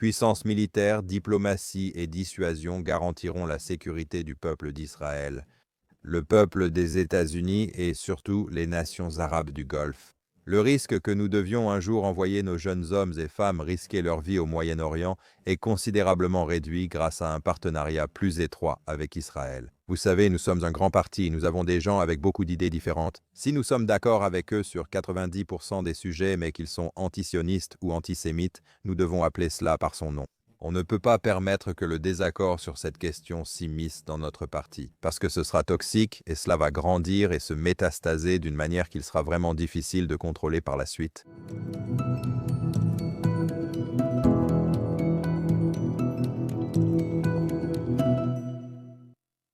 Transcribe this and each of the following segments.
Puissance militaire, diplomatie et dissuasion garantiront la sécurité du peuple d'Israël, le peuple des États-Unis et surtout les nations arabes du Golfe. Le risque que nous devions un jour envoyer nos jeunes hommes et femmes risquer leur vie au Moyen-Orient est considérablement réduit grâce à un partenariat plus étroit avec Israël. Vous savez, nous sommes un grand parti, nous avons des gens avec beaucoup d'idées différentes. Si nous sommes d'accord avec eux sur 90% des sujets, mais qu'ils sont antisionistes ou antisémites, nous devons appeler cela par son nom. On ne peut pas permettre que le désaccord sur cette question s'immisce dans notre parti, parce que ce sera toxique et cela va grandir et se métastaser d'une manière qu'il sera vraiment difficile de contrôler par la suite.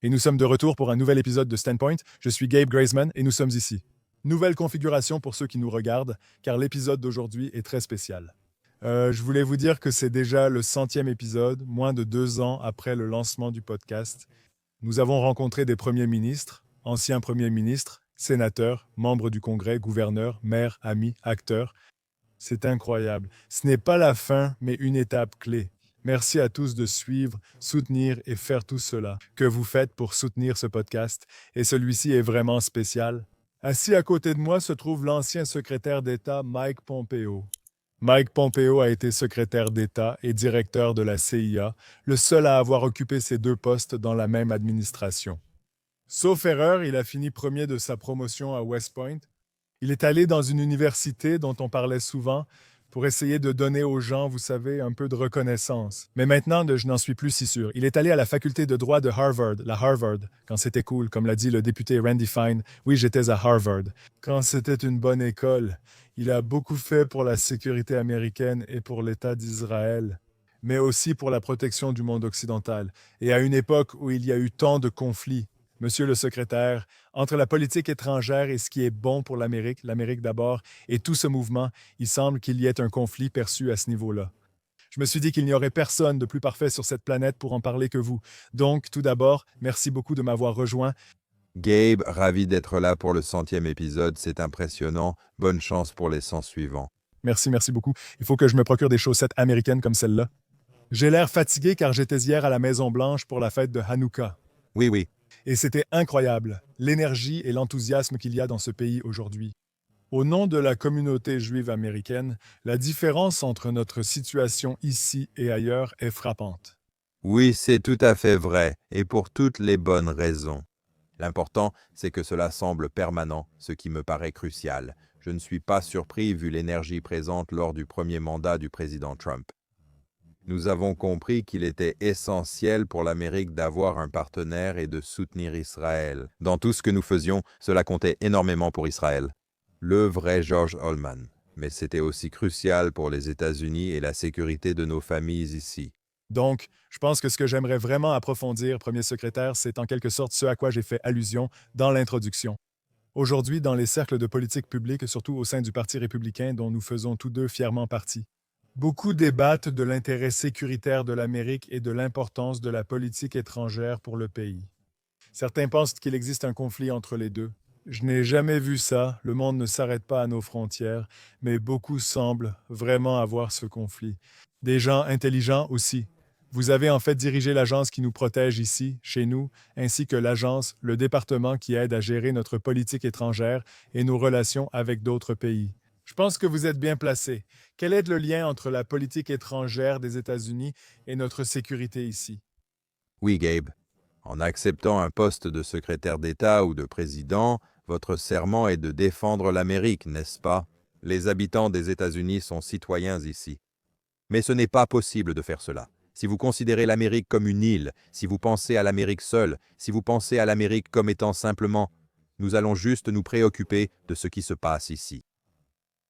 Et nous sommes de retour pour un nouvel épisode de Standpoint. Je suis Gabe Graysman et nous sommes ici. Nouvelle configuration pour ceux qui nous regardent, car l'épisode d'aujourd'hui est très spécial. Je voulais vous dire que c'est déjà le 100e épisode, moins de 2 ans après le lancement du podcast. Nous avons rencontré des premiers ministres, anciens premiers ministres, sénateurs, membres du Congrès, gouverneurs, maires, amis, acteurs. C'est incroyable. Ce n'est pas la fin, mais une étape clé. Merci à tous de suivre, soutenir et faire tout cela que vous faites pour soutenir ce podcast. Et celui-ci est vraiment spécial. Assis à côté de moi se trouve l'ancien secrétaire d'État Mike Pompeo. Mike Pompeo a été secrétaire d'État et directeur de la CIA, le seul à avoir occupé ces 2 postes dans la même administration. Sauf erreur, il a fini premier de sa promotion à West Point. Il est allé dans une université dont on parlait souvent pour essayer de donner aux gens, vous savez, un peu de reconnaissance. Mais maintenant, je n'en suis plus si sûr. Il est allé à la faculté de droit de Harvard, la Harvard, quand c'était cool, comme l'a dit le député Randy Fine. Oui, j'étais à Harvard. Quand c'était une bonne école. Il a beaucoup fait pour la sécurité américaine et pour l'État d'Israël, mais aussi pour la protection du monde occidental. Et à une époque où il y a eu tant de conflits, Monsieur le secrétaire, entre la politique étrangère et ce qui est bon pour l'Amérique d'abord, et tout ce mouvement, il semble qu'il y ait un conflit perçu à ce niveau-là. Je me suis dit qu'il n'y aurait personne de plus parfait sur cette planète pour en parler que vous. Donc, tout d'abord, merci beaucoup de m'avoir rejoint. Gabe, ravi d'être là pour le 100e épisode, c'est impressionnant. Bonne chance pour les 100 suivants. Merci beaucoup. Il faut que je me procure des chaussettes américaines comme celle-là. J'ai l'air fatigué car j'étais hier à la Maison-Blanche pour la fête de Hanouka. Oui. Et c'était incroyable, l'énergie et l'enthousiasme qu'il y a dans ce pays aujourd'hui. Au nom de la communauté juive américaine, la différence entre notre situation ici et ailleurs est frappante. Oui, c'est tout à fait vrai, et pour toutes les bonnes raisons. L'important, c'est que cela semble permanent, ce qui me paraît crucial. Je ne suis pas surpris vu l'énergie présente lors du premier mandat du président Trump. Nous avons compris qu'il était essentiel pour l'Amérique d'avoir un partenaire et de soutenir Israël. Dans tout ce que nous faisions, cela comptait énormément pour Israël. Le vrai George Holman. Mais c'était aussi crucial pour les États-Unis et la sécurité de nos familles ici. Donc, je pense que ce que j'aimerais vraiment approfondir, Premier secrétaire, c'est en quelque sorte ce à quoi j'ai fait allusion dans l'introduction. Aujourd'hui, dans les cercles de politique publique, surtout au sein du Parti républicain dont nous faisons tous deux fièrement partie, beaucoup débattent de l'intérêt sécuritaire de l'Amérique et de l'importance de la politique étrangère pour le pays. Certains pensent qu'il existe un conflit entre les deux. Je n'ai jamais vu ça, le monde ne s'arrête pas à nos frontières, mais beaucoup semblent vraiment avoir ce conflit. Des gens intelligents aussi. Vous avez en fait dirigé l'agence qui nous protège ici, chez nous, ainsi que l'agence, le département qui aide à gérer notre politique étrangère et nos relations avec d'autres pays. Je pense que vous êtes bien placé. Quel est le lien entre la politique étrangère des États-Unis et notre sécurité ici? Oui, Gabe. En acceptant un poste de secrétaire d'État ou de président, votre serment est de défendre l'Amérique, n'est-ce pas? Les habitants des États-Unis sont citoyens ici. Mais ce n'est pas possible de faire cela. Si vous considérez l'Amérique comme une île, si vous pensez à l'Amérique seule, si vous pensez à l'Amérique comme étant simplement « nous allons juste nous préoccuper de ce qui se passe ici ».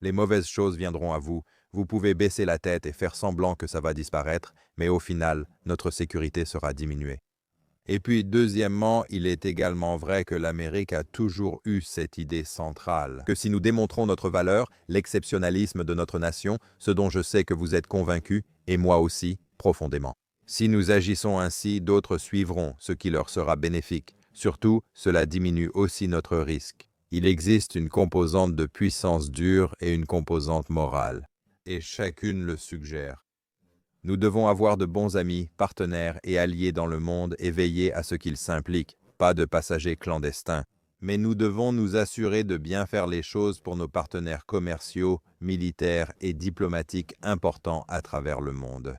Les mauvaises choses viendront à vous, vous pouvez baisser la tête et faire semblant que ça va disparaître, mais au final, notre sécurité sera diminuée. Et puis, deuxièmement, il est également vrai que l'Amérique a toujours eu cette idée centrale, que si nous démontrons notre valeur, l'exceptionnalisme de notre nation, ce dont je sais que vous êtes convaincus, et moi aussi, profondément. Si nous agissons ainsi, d'autres suivront, ce qui leur sera bénéfique. Surtout, cela diminue aussi notre risque. Il existe une composante de puissance dure et une composante morale, et chacune le suggère. Nous devons avoir de bons amis, partenaires et alliés dans le monde et veiller à ce qu'ils s'impliquent, pas de passagers clandestins. Mais nous devons nous assurer de bien faire les choses pour nos partenaires commerciaux, militaires et diplomatiques importants à travers le monde.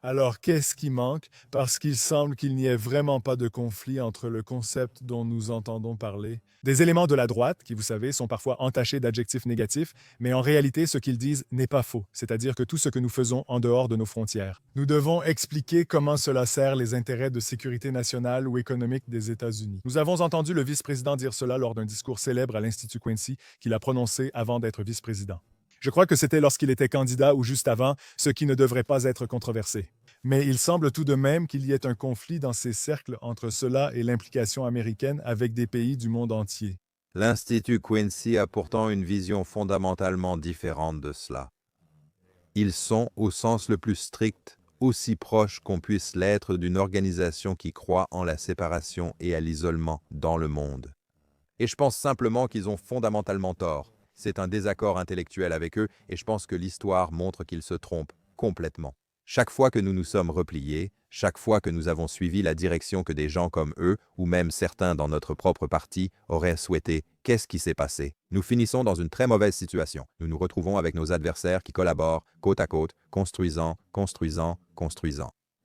Alors, qu'est-ce qui manque? Parce qu'il semble qu'il n'y ait vraiment pas de conflit entre le concept dont nous entendons parler. Des éléments de la droite, qui, vous savez, sont parfois entachés d'adjectifs négatifs, mais en réalité, ce qu'ils disent n'est pas faux, c'est-à-dire que tout ce que nous faisons en dehors de nos frontières. Nous devons expliquer comment cela sert les intérêts de sécurité nationale ou économique des États-Unis. Nous avons entendu le vice-président dire cela lors d'un discours célèbre à l'Institut Quincy qu'il a prononcé avant d'être vice-président. Je crois que c'était lorsqu'il était candidat ou juste avant, ce qui ne devrait pas être controversé. Mais il semble tout de même qu'il y ait un conflit dans ces cercles entre cela et l'implication américaine avec des pays du monde entier. L'Institut Quincy a pourtant une vision fondamentalement différente de cela. Ils sont, au sens le plus strict, aussi proches qu'on puisse l'être d'une organisation qui croit en la séparation et à l'isolement dans le monde. Et je pense simplement qu'ils ont fondamentalement tort. C'est un désaccord intellectuel avec eux et je pense que l'histoire montre qu'ils se trompent complètement. Chaque fois que nous nous sommes repliés, chaque fois que nous avons suivi la direction que des gens comme eux, ou même certains dans notre propre parti, auraient souhaité, qu'est-ce qui s'est passé? Nous finissons dans une très mauvaise situation. Nous nous retrouvons avec nos adversaires qui collaborent, côte à côte, construisant.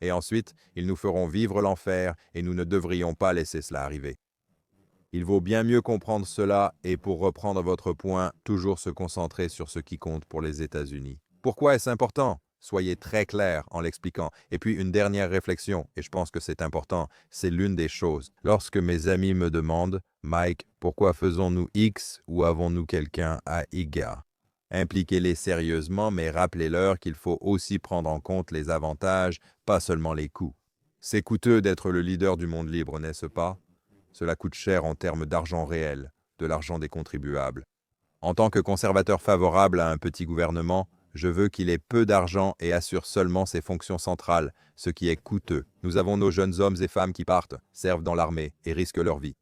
Et ensuite, ils nous feront vivre l'enfer et nous ne devrions pas laisser cela arriver. Il vaut bien mieux comprendre cela et pour reprendre votre point, toujours se concentrer sur ce qui compte pour les États-Unis. Pourquoi est-ce important? Soyez très clair en l'expliquant. Et puis une dernière réflexion, et je pense que c'est important, c'est l'une des choses. Lorsque mes amis me demandent, Mike, pourquoi faisons-nous X ou avons-nous quelqu'un à Y? Impliquez-les sérieusement, mais rappelez-leur qu'il faut aussi prendre en compte les avantages, pas seulement les coûts. C'est coûteux d'être le leader du monde libre, n'est-ce pas? Cela coûte cher en termes d'argent réel, de l'argent des contribuables. En tant que conservateur favorable à un petit gouvernement, je veux qu'il ait peu d'argent et assure seulement ses fonctions centrales, ce qui est coûteux. Nous avons nos jeunes hommes et femmes qui partent, servent dans l'armée et risquent leur vie.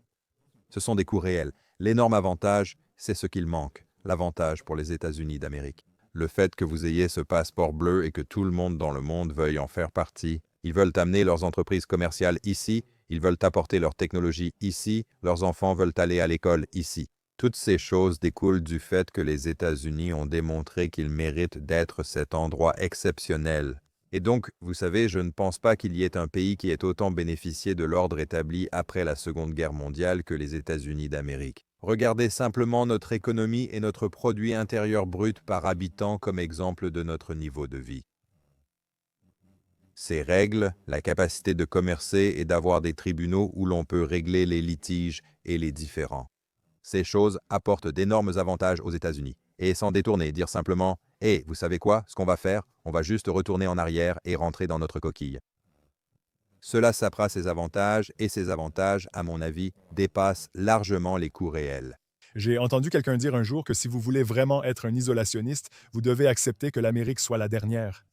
Ce sont des coûts réels. L'énorme avantage, c'est ce qu'il manque, l'avantage pour les États-Unis d'Amérique. Le fait que vous ayez ce passeport bleu et que tout le monde dans le monde veuille en faire partie, ils veulent amener leurs entreprises commerciales ici, ils veulent apporter leur technologie ici, leurs enfants veulent aller à l'école ici. Toutes ces choses découlent du fait que les États-Unis ont démontré qu'ils méritent d'être cet endroit exceptionnel. Et donc, vous savez, je ne pense pas qu'il y ait un pays qui ait autant bénéficié de l'ordre établi après la Seconde Guerre mondiale que les États-Unis d'Amérique. Regardez simplement notre économie et notre produit intérieur brut par habitant comme exemple de notre niveau de vie. Ces règles, la capacité de commercer et d'avoir des tribunaux où l'on peut régler les litiges et les différends. Ces choses apportent d'énormes avantages aux États-Unis. Et sans détourner, dire simplement « Hé, vous savez quoi, ce qu'on va faire, on va juste retourner en arrière et rentrer dans notre coquille. » Cela sapera ses avantages et ces avantages, à mon avis, dépassent largement les coûts réels. J'ai entendu quelqu'un dire un jour que si vous voulez vraiment être un isolationniste, vous devez accepter que l'Amérique soit la dernière.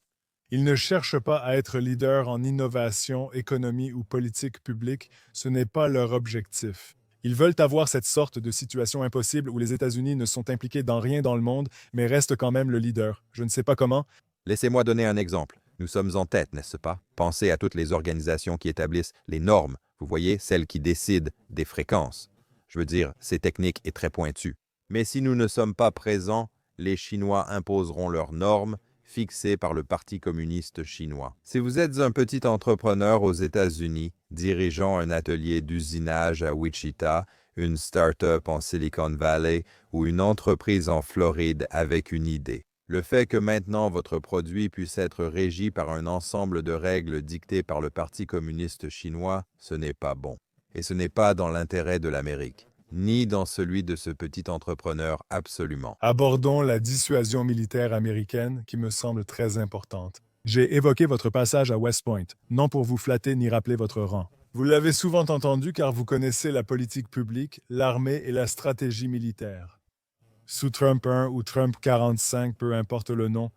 Ils ne cherchent pas à être leader en innovation, économie ou politique publique, ce n'est pas leur objectif. Ils veulent avoir cette sorte de situation impossible où les États-Unis ne sont impliqués dans rien dans le monde, mais restent quand même le leader. Je ne sais pas comment. Laissez-moi donner un exemple. Nous sommes en tête, n'est-ce pas? Pensez à toutes les organisations qui établissent les normes, vous voyez, celles qui décident des fréquences. Je veux dire, c'est technique et très pointu. Mais si nous ne sommes pas présents, les Chinois imposeront leurs normes, fixées par le Parti communiste chinois. Si vous êtes un petit entrepreneur aux États-Unis, dirigeant un atelier d'usinage à Wichita, une start-up en Silicon Valley ou une entreprise en Floride avec une idée, le fait que maintenant votre produit puisse être régi par un ensemble de règles dictées par le Parti communiste chinois, ce n'est pas bon. Et ce n'est pas dans l'intérêt de l'Amérique, ni dans celui de ce petit entrepreneur absolument. Abordons la dissuasion militaire américaine qui me semble très importante. J'ai évoqué votre passage à West Point, non pour vous flatter ni rappeler votre rang. Vous l'avez souvent entendu car vous connaissez la politique publique, l'armée et la stratégie militaire. Sous Trump 1 ou Trump 45, peu importe le nom,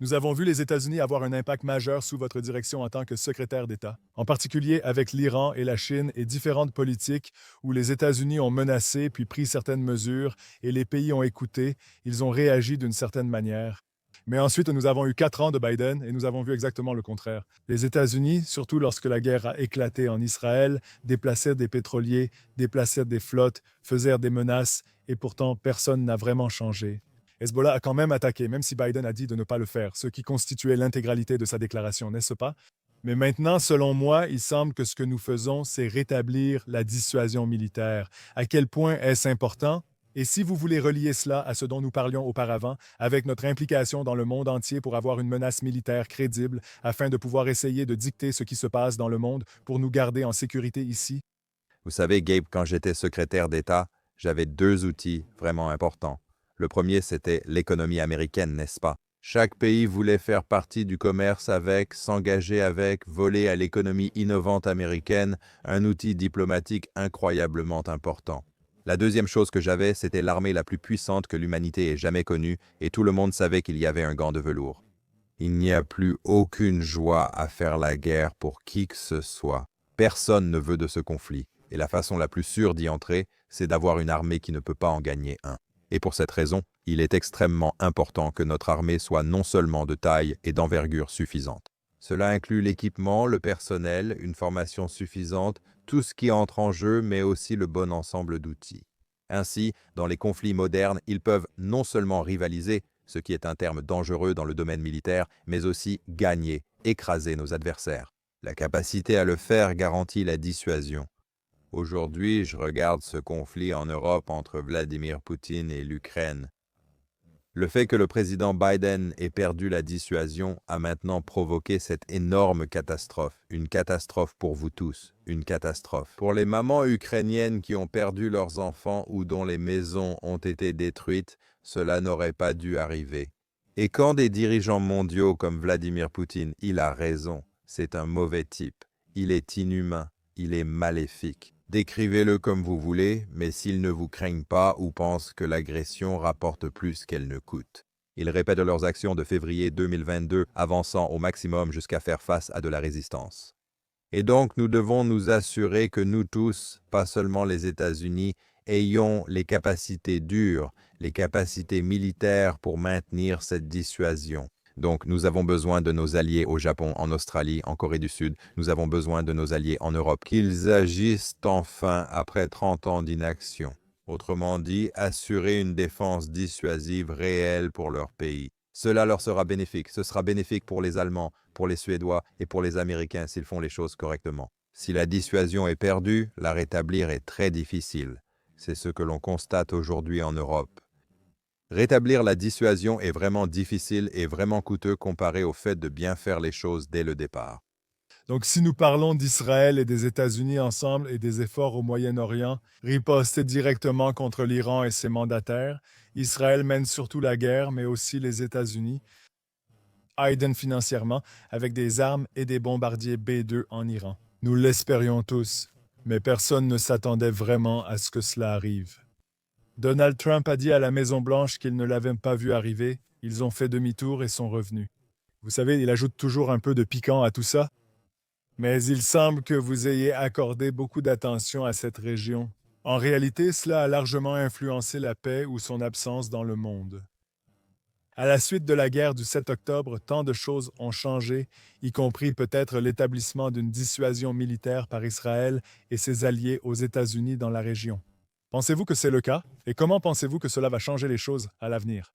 nous avons vu les États-Unis avoir un impact majeur sous votre direction en tant que secrétaire d'État, en particulier avec l'Iran et la Chine et différentes politiques où les États-Unis ont menacé puis pris certaines mesures et les pays ont écouté, ils ont réagi d'une certaine manière. Mais ensuite, nous avons eu 4 ans de Biden et nous avons vu exactement le contraire. Les États-Unis, surtout lorsque la guerre a éclaté en Israël, déplacèrent des pétroliers, déplacèrent des flottes, faisèrent des menaces et pourtant personne n'a vraiment changé. Hezbollah a quand même attaqué, même si Biden a dit de ne pas le faire, ce qui constituait l'intégralité de sa déclaration, n'est-ce pas? Mais maintenant, selon moi, il semble que ce que nous faisons, c'est rétablir la dissuasion militaire. À quel point est-ce important? Et si vous voulez relier cela à ce dont nous parlions auparavant, avec notre implication dans le monde entier pour avoir une menace militaire crédible, afin de pouvoir essayer de dicter ce qui se passe dans le monde pour nous garder en sécurité ici? Vous savez, Gabe, quand j'étais secrétaire d'État, j'avais 2 outils vraiment importants. Le premier, c'était l'économie américaine, n'est-ce pas? Chaque pays voulait faire partie du commerce avec, s'engager avec, voler à l'économie innovante américaine, un outil diplomatique incroyablement important. La deuxième chose que j'avais, c'était l'armée la plus puissante que l'humanité ait jamais connue, et tout le monde savait qu'il y avait un gant de velours. Il n'y a plus aucune joie à faire la guerre pour qui que ce soit. Personne ne veut de ce conflit, et la façon la plus sûre d'y entrer, c'est d'avoir une armée qui ne peut pas en gagner un. Et pour cette raison, il est extrêmement important que notre armée soit non seulement de taille et d'envergure suffisante. Cela inclut l'équipement, le personnel, une formation suffisante, tout ce qui entre en jeu, mais aussi le bon ensemble d'outils. Ainsi, dans les conflits modernes, ils peuvent non seulement rivaliser, ce qui est un terme dangereux dans le domaine militaire, mais aussi gagner, écraser nos adversaires. La capacité à le faire garantit la dissuasion. Aujourd'hui, je regarde ce conflit en Europe entre Vladimir Poutine et l'Ukraine. Le fait que le président Biden ait perdu la dissuasion a maintenant provoqué cette énorme catastrophe. Une catastrophe pour vous tous, une catastrophe. Pour les mamans ukrainiennes qui ont perdu leurs enfants ou dont les maisons ont été détruites, cela n'aurait pas dû arriver. Et quand des dirigeants mondiaux comme Vladimir Poutine, il a raison, c'est un mauvais type, il est inhumain, il est maléfique. Décrivez-le comme vous voulez, mais s'ils ne vous craignent pas ou pensent que l'agression rapporte plus qu'elle ne coûte. Ils répètent leurs actions de février 2022, avançant au maximum jusqu'à faire face à de la résistance. Et donc nous devons nous assurer que nous tous, pas seulement les États-Unis, ayons les capacités dures, les capacités militaires pour maintenir cette dissuasion. Donc, nous avons besoin de nos alliés au Japon, en Australie, en Corée du Sud. Nous avons besoin de nos alliés en Europe, qu'ils agissent enfin après 30 ans d'inaction. Autrement dit, assurer une défense dissuasive réelle pour leur pays. Cela leur sera bénéfique. Ce sera bénéfique pour les Allemands, pour les Suédois et pour les Américains s'ils font les choses correctement. Si la dissuasion est perdue, la rétablir est très difficile. C'est ce que l'on constate aujourd'hui en Europe. Rétablir la dissuasion est vraiment difficile et vraiment coûteux comparé au fait de bien faire les choses dès le départ. Donc, si nous parlons d'Israël et des États-Unis ensemble et des efforts au Moyen-Orient, riposter directement contre l'Iran et ses mandataires, Israël mène surtout la guerre, mais aussi les États-Unis aident financièrement avec des armes et des bombardiers B-2 en Iran. Nous l'espérions tous, mais personne ne s'attendait vraiment à ce que cela arrive. Donald Trump a dit à la Maison-Blanche qu'ils ne l'avaient pas vu arriver. Ils ont fait demi-tour et sont revenus. Vous savez, il ajoute toujours un peu de piquant à tout ça. Mais il semble que vous ayez accordé beaucoup d'attention à cette région. En réalité, cela a largement influencé la paix ou son absence dans le monde. À la suite de la guerre du 7 octobre, tant de choses ont changé, y compris peut-être l'établissement d'une dissuasion militaire par Israël et ses alliés aux États-Unis dans la région. Pensez-vous que c'est le cas? Et comment pensez-vous que cela va changer les choses à l'avenir?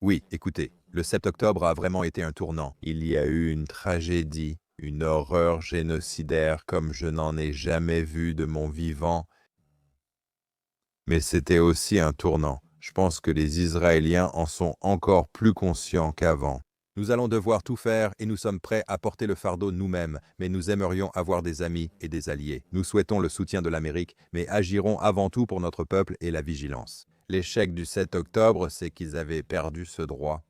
Oui, écoutez, le 7 octobre a vraiment été un tournant. Il y a eu une tragédie, une horreur génocidaire comme je n'en ai jamais vu de mon vivant. Mais c'était aussi un tournant. Je pense que les Israéliens en sont encore plus conscients qu'avant. Nous allons devoir tout faire et nous sommes prêts à porter le fardeau nous-mêmes, mais nous aimerions avoir des amis et des alliés. Nous souhaitons le soutien de l'Amérique, mais agirons avant tout pour notre peuple et la vigilance. L'échec du 7 octobre, c'est qu'ils avaient perdu ce droit.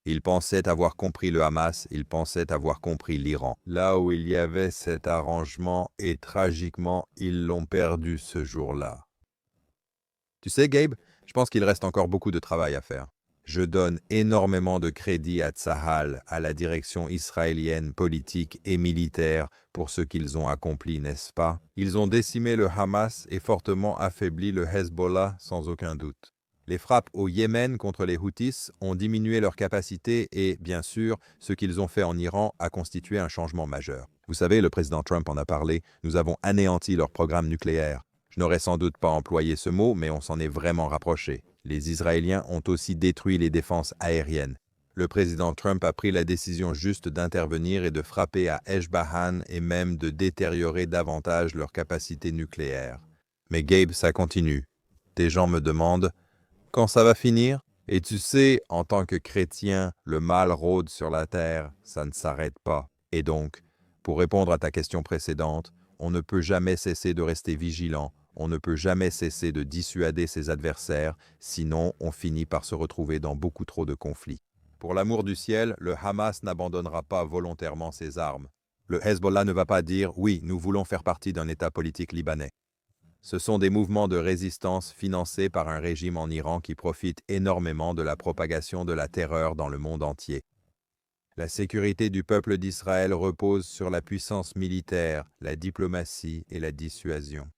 Ils pensaient avoir compris le Hamas, ils pensaient avoir compris l'Iran. Là où il y avait cet arrangement, et tragiquement, ils l'ont perdu ce jour-là. Tu sais, Gabe, je pense qu'il reste encore beaucoup de travail à faire. Je donne énormément de crédit à Tsahal, à la direction israélienne politique et militaire pour ce qu'ils ont accompli, n'est-ce pas? Ils ont décimé le Hamas et fortement affaibli le Hezbollah sans aucun doute. Les frappes au Yémen contre les Houthis ont diminué leur capacité et, bien sûr, ce qu'ils ont fait en Iran a constitué un changement majeur. Vous savez, le président Trump en a parlé, nous avons anéanti leur programme nucléaire. Je n'aurais sans doute pas employé ce mot, mais on s'en est vraiment rapproché. Les Israéliens ont aussi détruit les défenses aériennes. Le président Trump a pris la décision juste d'intervenir et de frapper à Eshbahan et même de détériorer davantage leur capacité nucléaire. Mais Gabe, ça continue. Des gens me demandent « Quand ça va finir ?» Et tu sais, en tant que chrétien, le mal rôde sur la terre, ça ne s'arrête pas. Et donc, pour répondre à ta question précédente, on ne peut jamais cesser de rester vigilant, on ne peut jamais cesser de dissuader ses adversaires, sinon on finit par se retrouver dans beaucoup trop de conflits. Pour l'amour du ciel, le Hamas n'abandonnera pas volontairement ses armes. Le Hezbollah ne va pas dire « oui, nous voulons faire partie d'un État politique libanais ». Ce sont des mouvements de résistance financés par un régime en Iran qui profite énormément de la propagation de la terreur dans le monde entier. La sécurité du peuple d'Israël repose sur la puissance militaire, la diplomatie et la dissuasion.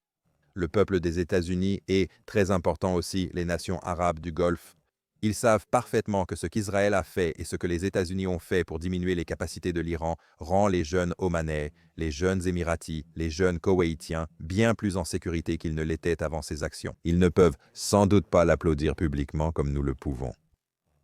Le peuple des États-Unis et, très important aussi, les nations arabes du Golfe. Ils savent parfaitement que ce qu'Israël a fait et ce que les États-Unis ont fait pour diminuer les capacités de l'Iran rend les jeunes Omanais, les jeunes Émiratis, les jeunes Koweïtiens bien plus en sécurité qu'ils ne l'étaient avant ces actions. Ils ne peuvent sans doute pas l'applaudir publiquement comme nous le pouvons.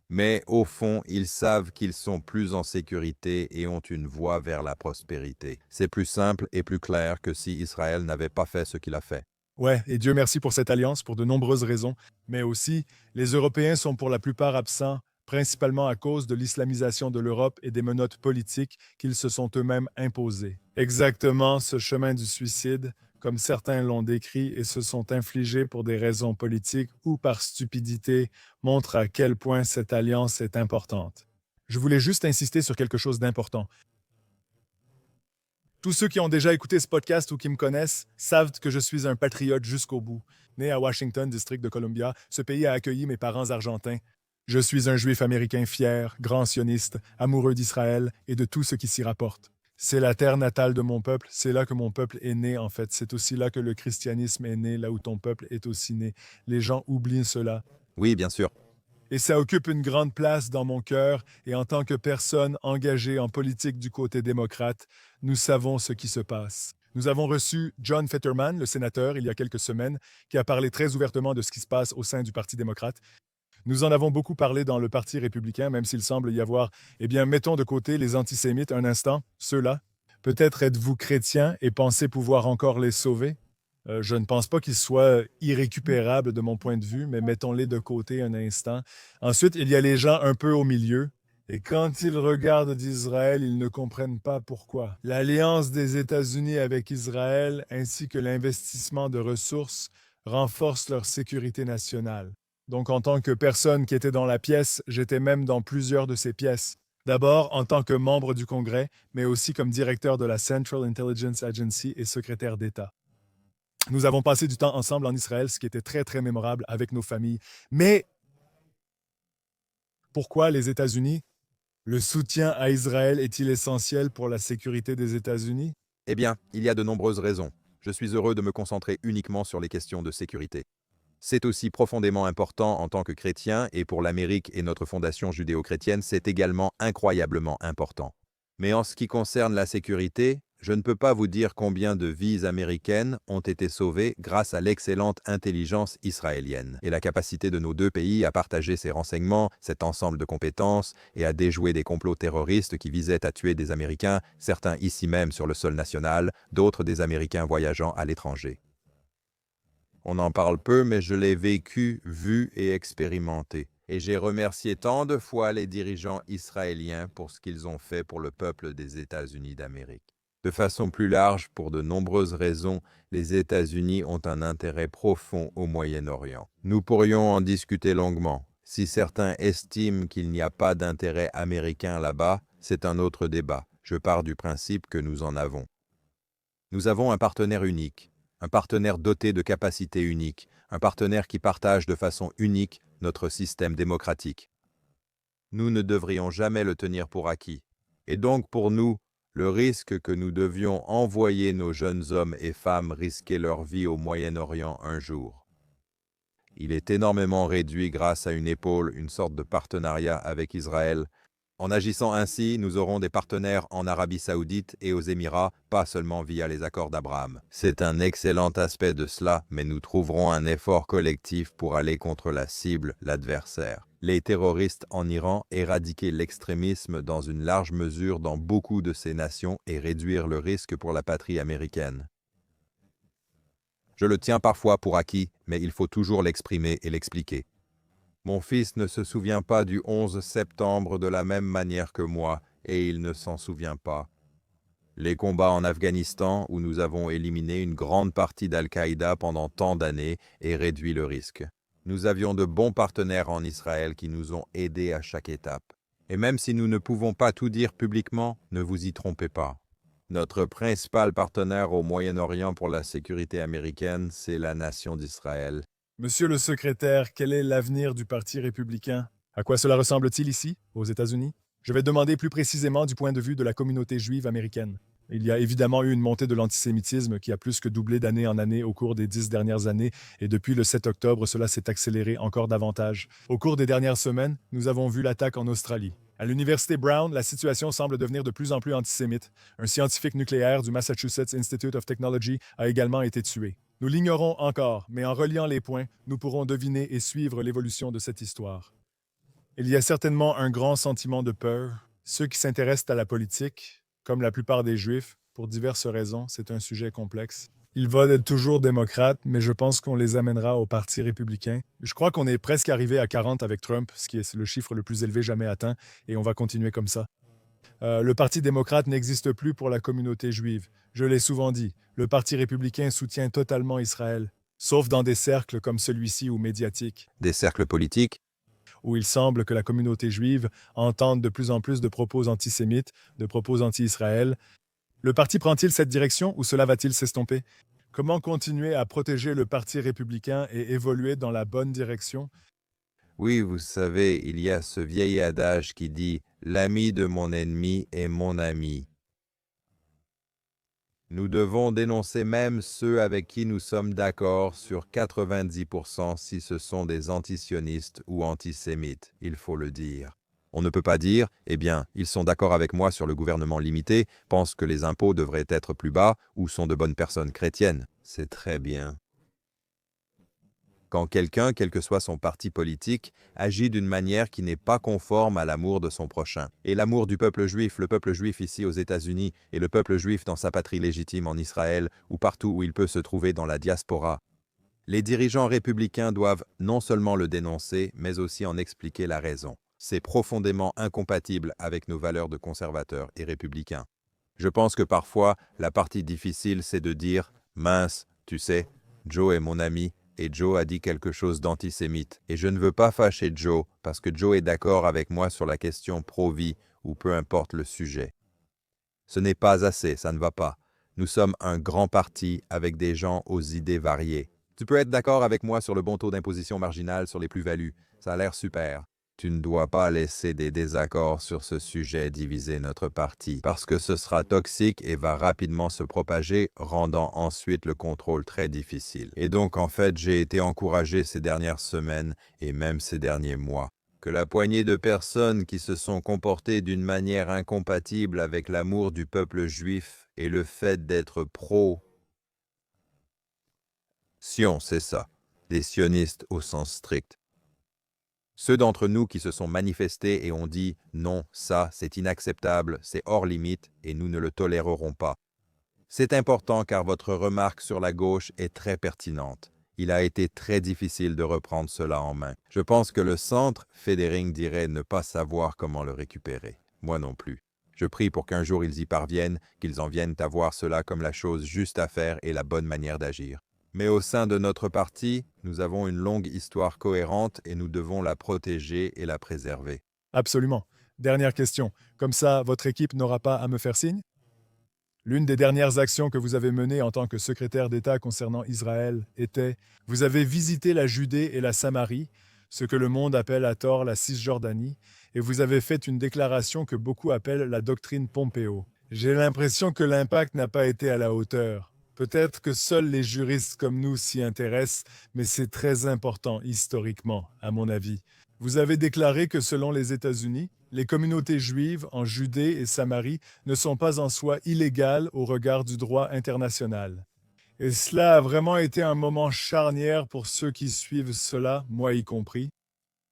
Mais au fond, ils savent qu'ils sont plus en sécurité et ont une voie vers la prospérité. C'est plus simple et plus clair que si Israël n'avait pas fait ce qu'il a fait. Ouais, et Dieu merci pour cette alliance pour de nombreuses raisons, mais aussi, les Européens sont pour la plupart absents, principalement à cause de l'islamisation de l'Europe et des menottes politiques qu'ils se sont eux-mêmes imposées. Exactement ce chemin du suicide, comme certains l'ont décrit et se sont infligés pour des raisons politiques ou par stupidité, montre à quel point cette alliance est importante. Je voulais juste insister sur quelque chose d'important. Tous ceux qui ont déjà écouté ce podcast ou qui me connaissent savent que je suis un patriote jusqu'au bout. Né à Washington, district de Columbia, ce pays a accueilli mes parents argentins. Je suis un juif américain fier, grand sioniste, amoureux d'Israël et de tout ce qui s'y rapporte. C'est la terre natale de mon peuple, c'est là que mon peuple est né en fait. C'est aussi là que le christianisme est né, là où ton peuple est aussi né. Les gens oublient cela. Oui, bien sûr. Et ça occupe une grande place dans mon cœur, et en tant que personne engagée en politique du côté démocrate, nous savons ce qui se passe. Nous avons reçu John Fetterman, le sénateur, il y a quelques semaines, qui a parlé très ouvertement de ce qui se passe au sein du Parti démocrate. Nous en avons beaucoup parlé dans le Parti républicain, même s'il semble y avoir, mettons de côté les antisémites un instant, ceux-là. Peut-être êtes-vous chrétien et pensez pouvoir encore les sauver? Je ne pense pas qu'ils soient irrécupérables de mon point de vue, mais mettons-les de côté un instant. Ensuite, il y a les gens un peu au milieu. Et quand ils regardent d'Israël, ils ne comprennent pas pourquoi. L'alliance des États-Unis avec Israël ainsi que l'investissement de ressources renforcent leur sécurité nationale. Donc, en tant que personne qui était dans la pièce, j'étais même dans plusieurs de ces pièces. D'abord, en tant que membre du Congrès, mais aussi comme directeur de la Central Intelligence Agency et secrétaire d'État. Nous avons passé du temps ensemble en Israël, ce qui était très, très mémorable avec nos familles. Mais pourquoi les États-Unis? Le soutien à Israël est-il essentiel pour la sécurité des États-Unis? Eh bien, il y a de nombreuses raisons. Je suis heureux de me concentrer uniquement sur les questions de sécurité. C'est aussi profondément important en tant que chrétien et pour l'Amérique et notre fondation judéo-chrétienne, c'est également incroyablement important. Mais en ce qui concerne la sécurité, je ne peux pas vous dire combien de vies américaines ont été sauvées grâce à l'excellente intelligence israélienne et la capacité de nos deux pays à partager ces renseignements, cet ensemble de compétences et à déjouer des complots terroristes qui visaient à tuer des Américains, certains ici même sur le sol national, d'autres des Américains voyageant à l'étranger. On en parle peu, mais je l'ai vécu, vu et expérimenté. Et j'ai remercié tant de fois les dirigeants israéliens pour ce qu'ils ont fait pour le peuple des États-Unis d'Amérique. De façon plus large, pour de nombreuses raisons, les États-Unis ont un intérêt profond au Moyen-Orient. Nous pourrions en discuter longuement. Si certains estiment qu'il n'y a pas d'intérêt américain là-bas, c'est un autre débat. Je pars du principe que nous en avons. Nous avons un partenaire unique, un partenaire doté de capacités uniques, un partenaire qui partage de façon unique notre système démocratique. Nous ne devrions jamais le tenir pour acquis. Et donc pour nous, le risque que nous devions envoyer nos jeunes hommes et femmes risquer leur vie au Moyen-Orient un jour. Il est énormément réduit grâce à une épaule, une sorte de partenariat avec Israël. En agissant ainsi, nous aurons des partenaires en Arabie Saoudite et aux Émirats, pas seulement via les accords d'Abraham. C'est un excellent aspect de cela, mais nous trouverons un effort collectif pour aller contre la cible, l'adversaire. Les terroristes en Iran, éradiquer l'extrémisme dans une large mesure dans beaucoup de ces nations et réduire le risque pour la patrie américaine. Je le tiens parfois pour acquis, mais il faut toujours l'exprimer et l'expliquer. Mon fils ne se souvient pas du 11 septembre de la même manière que moi, et il ne s'en souvient pas. Les combats en Afghanistan, où nous avons éliminé une grande partie d'Al-Qaïda pendant tant d'années et réduit le risque. Nous avions de bons partenaires en Israël qui nous ont aidés à chaque étape. Et même si nous ne pouvons pas tout dire publiquement, ne vous y trompez pas. Notre principal partenaire au Moyen-Orient pour la sécurité américaine, c'est la nation d'Israël. Monsieur le secrétaire, quel est l'avenir du Parti républicain? À quoi cela ressemble-t-il ici, aux États-Unis? Je vais demander plus précisément du point de vue de la communauté juive américaine. Il y a évidemment eu une montée de l'antisémitisme qui a plus que doublé d'année en année au cours des 10 dernières années, et depuis le 7 octobre, cela s'est accéléré encore davantage. Au cours des dernières semaines, nous avons vu l'attaque en Australie. À l'Université Brown, la situation semble devenir de plus en plus antisémite. Un scientifique nucléaire du Massachusetts Institute of Technology a également été tué. Nous l'ignorons encore, mais en reliant les points, nous pourrons deviner et suivre l'évolution de cette histoire. Il y a certainement un grand sentiment de peur. Ceux qui s'intéressent à la politique, comme la plupart des Juifs, pour diverses raisons, c'est un sujet complexe. Ils veulent être toujours démocrates, mais je pense qu'on les amènera au Parti républicain. Je crois qu'on est presque arrivé à 40 avec Trump, ce qui est le chiffre le plus élevé jamais atteint, et on va continuer comme ça. Le Parti démocrate n'existe plus pour la communauté juive. Je l'ai souvent dit, le Parti républicain soutient totalement Israël, sauf dans des cercles comme celui-ci ou médiatiques, Des cercles politiques? où il semble que la communauté juive entende de plus en plus de propos antisémites, de propos anti-Israël. Le parti prend-il cette direction ou cela va-t-il s'estomper? Comment continuer à protéger le Parti républicain et évoluer dans la bonne direction? Oui, vous savez, il y a ce vieil adage qui dit « L'ami de mon ennemi est mon ami ». Nous devons dénoncer même ceux avec qui nous sommes d'accord sur 90% si ce sont des antisionistes ou antisémites, il faut le dire. On ne peut pas dire, eh bien, ils sont d'accord avec moi sur le gouvernement limité, pensent que les impôts devraient être plus bas ou sont de bonnes personnes chrétiennes. C'est très bien. Quand quelqu'un, quel que soit son parti politique, agit d'une manière qui n'est pas conforme à l'amour de son prochain. Et l'amour du peuple juif, le peuple juif ici aux États-Unis, et le peuple juif dans sa patrie légitime en Israël, ou partout où il peut se trouver dans la diaspora. Les dirigeants républicains doivent non seulement le dénoncer, mais aussi en expliquer la raison. C'est profondément incompatible avec nos valeurs de conservateurs et républicains. Je pense que parfois, la partie difficile, c'est de dire « Mince, tu sais, Joe est mon ami, et Joe a dit quelque chose d'antisémite, et je ne veux pas fâcher Joe, parce que Joe est d'accord avec moi sur la question pro-vie, ou peu importe le sujet. » Ce n'est pas assez, ça ne va pas. Nous sommes un grand parti avec des gens aux idées variées. Tu peux être d'accord avec moi sur le bon taux d'imposition marginale sur les plus-values, ça a l'air super. Tu ne dois pas laisser des désaccords sur ce sujet diviser notre parti, parce que ce sera toxique et va rapidement se propager, rendant ensuite le contrôle très difficile. Et donc, en fait, j'ai été encouragé ces dernières semaines et même ces derniers mois, que la poignée de personnes qui se sont comportées d'une manière incompatible avec l'amour du peuple juif et le fait d'être pro-sion, c'est ça, des sionistes au sens strict. Ceux d'entre nous qui se sont manifestés et ont dit « non, ça, c'est inacceptable, c'est hors limite et nous ne le tolérerons pas ». C'est important car votre remarque sur la gauche est très pertinente. Il a été très difficile de reprendre cela en main. Je pense que le centre, Federing dirait ne pas savoir comment le récupérer. Moi non plus. Je prie pour qu'un jour ils y parviennent, qu'ils en viennent à voir cela comme la chose juste à faire et la bonne manière d'agir. Mais au sein de notre parti, nous avons une longue histoire cohérente et nous devons la protéger et la préserver. Absolument. Dernière question. Comme ça, votre équipe n'aura pas à me faire signe? L'une des dernières actions que vous avez menées en tant que secrétaire d'État concernant Israël était « Vous avez visité la Judée et la Samarie, ce que le monde appelle à tort la Cisjordanie, et vous avez fait une déclaration que beaucoup appellent la doctrine Pompeo. J'ai l'impression que l'impact n'a pas été à la hauteur. Peut-être que seuls les juristes comme nous s'y intéressent, mais c'est très important historiquement, à mon avis. Vous avez déclaré que selon les États-Unis, les communautés juives en Judée et Samarie ne sont pas en soi illégales au regard du droit international. Et cela a vraiment été un moment charnière pour ceux qui suivent cela, moi y compris.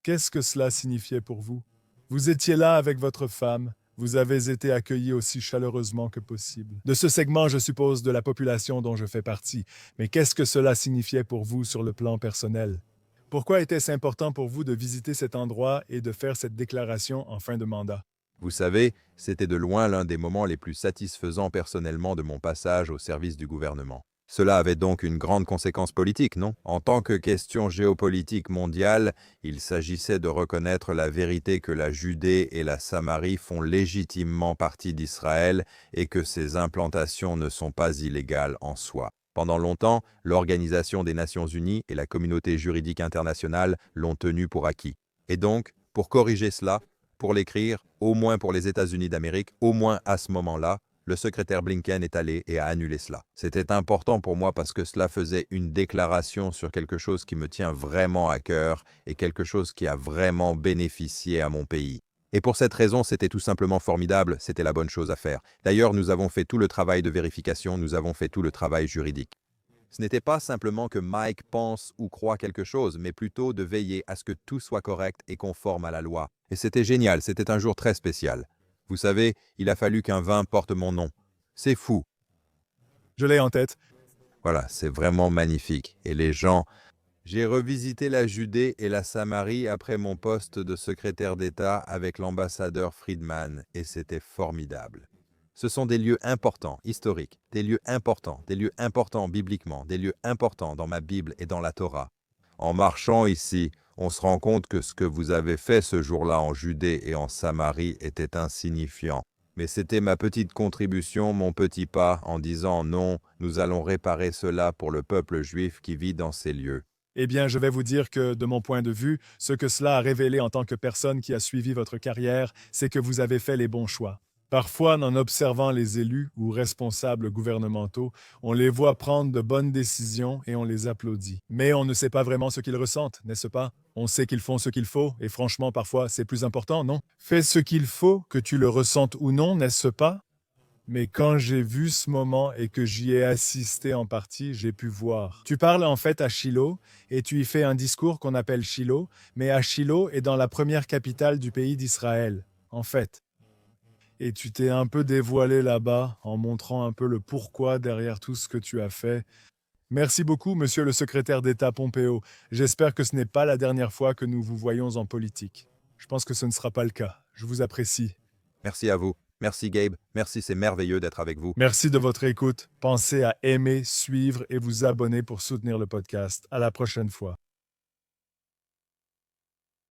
Qu'est-ce que cela signifiait pour vous? Vous étiez là avec votre femme, vous avez été accueillis aussi chaleureusement que possible. De ce segment, je suppose, de la population dont je fais partie. Mais qu'est-ce que cela signifiait pour vous sur le plan personnel? Pourquoi était-ce important pour vous de visiter cet endroit et de faire cette déclaration en fin de mandat? Vous savez, c'était de loin l'un des moments les plus satisfaisants personnellement de mon passage au service du gouvernement. Cela avait donc une grande conséquence politique, non? En tant que question géopolitique mondiale, il s'agissait de reconnaître la vérité que la Judée et la Samarie font légitimement partie d'Israël et que ces implantations ne sont pas illégales en soi. Pendant longtemps, l'Organisation des Nations Unies et la communauté juridique internationale l'ont tenu pour acquis. Et donc, pour corriger cela, pour l'écrire, au moins pour les États-Unis d'Amérique, au moins à ce moment-là, le secrétaire Blinken est allé et a annulé cela. C'était important pour moi parce que cela faisait une déclaration sur quelque chose qui me tient vraiment à cœur et quelque chose qui a vraiment bénéficié à mon pays. Et pour cette raison, c'était tout simplement formidable, c'était la bonne chose à faire. D'ailleurs, nous avons fait tout le travail de vérification, nous avons fait tout le travail juridique. Ce n'était pas simplement que Mike pense ou croit quelque chose, mais plutôt de veiller à ce que tout soit correct et conforme à la loi. Et c'était génial, c'était un jour très spécial. Vous savez, il a fallu qu'un vin porte mon nom. C'est fou. Je l'ai en tête. Voilà, c'est vraiment magnifique. Et les gens... J'ai revisité la Judée et la Samarie après mon poste de secrétaire d'État avec l'ambassadeur Friedman, et c'était formidable. Ce sont des lieux importants, historiques, des lieux importants bibliquement, des lieux importants dans ma Bible et dans la Torah. En marchant ici, on se rend compte que ce que vous avez fait ce jour-là en Judée et en Samarie était insignifiant. Mais c'était ma petite contribution, mon petit pas, en disant non, nous allons réparer cela pour le peuple juif qui vit dans ces lieux. Eh bien, je vais vous dire que, de mon point de vue, ce que cela a révélé en tant que personne qui a suivi votre carrière, c'est que vous avez fait les bons choix. Parfois, en observant les élus ou responsables gouvernementaux, on les voit prendre de bonnes décisions et on les applaudit. Mais on ne sait pas vraiment ce qu'ils ressentent, n'est-ce pas? On sait qu'ils font ce qu'il faut, et franchement, parfois, c'est plus important, non? Fais ce qu'il faut, que tu le ressentes ou non, n'est-ce pas? Mais quand j'ai vu ce moment et que j'y ai assisté en partie, j'ai pu voir. Tu parles en fait à Shiloh et tu y fais un discours qu'on appelle Shiloh, mais à Shiloh est dans la première capitale du pays d'Israël, en fait. Et tu t'es un peu dévoilé là-bas en montrant un peu le pourquoi derrière tout ce que tu as fait. Merci beaucoup, monsieur le secrétaire d'État Pompeo. J'espère que ce n'est pas la dernière fois que nous vous voyons en politique. Je pense que ce ne sera pas le cas. Je vous apprécie. Merci à vous. Merci Gabe. Merci, c'est merveilleux d'être avec vous. Merci de votre écoute. Pensez à aimer, suivre et vous abonner pour soutenir le podcast. À la prochaine fois.